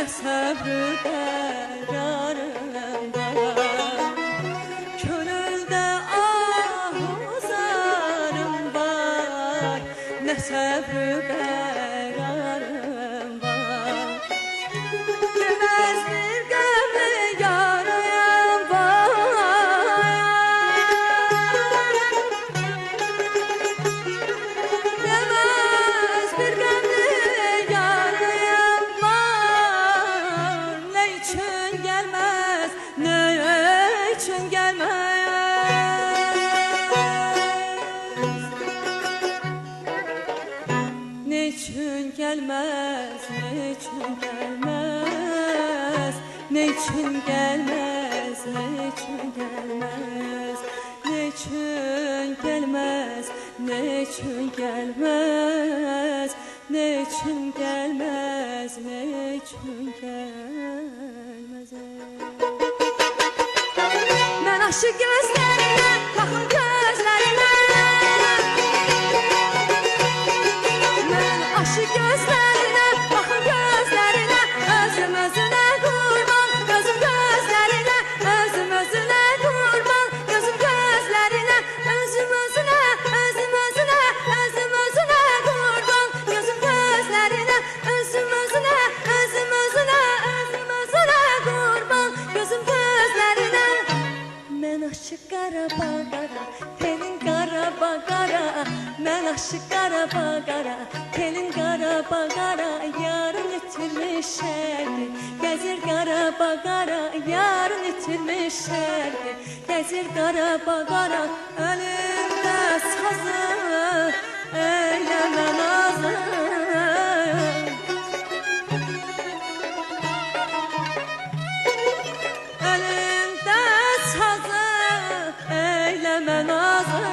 ne sabrı qərarım var. Könüldə ahuzarım var, ne sabrı qərarım var. Demez bir qəmli yarayım var. Demez bir qəmli yarayım var. Ne için gelmez, ne için gelmez. Ne için gelmez, ne için gelmez. Ne için gelmez, ne için gelmez. Ne için gelmez, ne için gelmez. Ne için gelmez, ne için gelmez. Ben aşık gözlerine, bakın gözlerine. Ben aşık gözlerine, bakın gözlerine. Özüm özüne kurban, gözüm gözlerine. Özüm özüne kurban, gözüm gözlerine. Özüm özüne, özüm özüne, özüm özüne kurban, gözüm gözlerine. Özüm özüne, özüm özüne, özüm özüne kurban, gözüm gözlerine. Ben aşık qara bağara, telin qara bağara. Ben aşık qara bağara, telin qara bağara. Yarın itirmiş şərdi, gəzir qara bağara. Yarın itirmiş şərdi, gəzir qara bağara. Elimdə sazı, eyləmə nazı. Elimdə sazı, eyləmə nazı.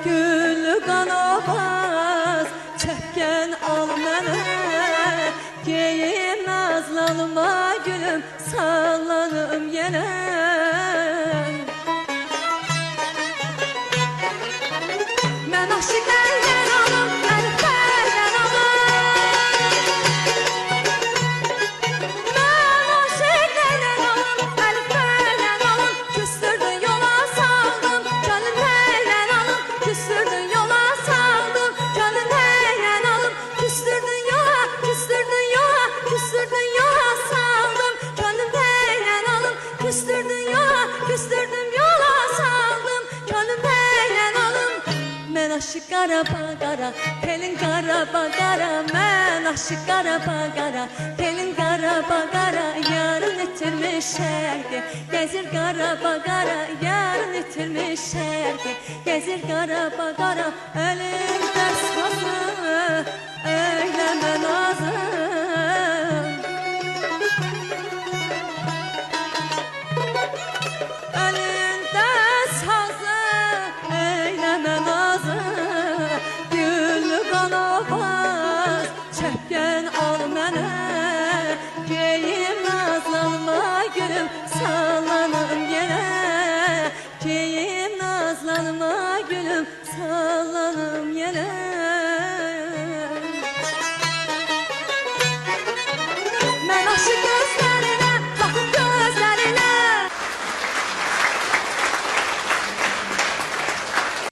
Güllü qanabaz, çəpkən al mənə. Geyim nazlanma gülüm, sallanım yenə. Mən aşıq əldən alım, əliflərdən alım. Mən aşıq əldən alım, əliflərdən alım. Küstürdün yola saldım, canım əldən alım. Küstürdün yola saldım, canım əldən alım. Küstürdün yola, küstürdün yola, küstürdün yola saldım, canım əldən alım. Küstürdün yola, küstürdüm yola saldım, canım əldən alım. Mən aşık qara bağara, telin qara bağara. Mən aşık qara bağara, telin qara bağara. Yarın itirmiş şərdi, gəzir qara bağara. Yarın itirmiş şərdi, gəzir qara bağara. Elimdə sazı, eyləmə nazı. Elində sazı, eyləmə nazı. Güllü qanabaz, çəpkən al mənə. Geyim nazlanma gülüm, sallanım yenə. Geyim nazlanma gülüm, sallanım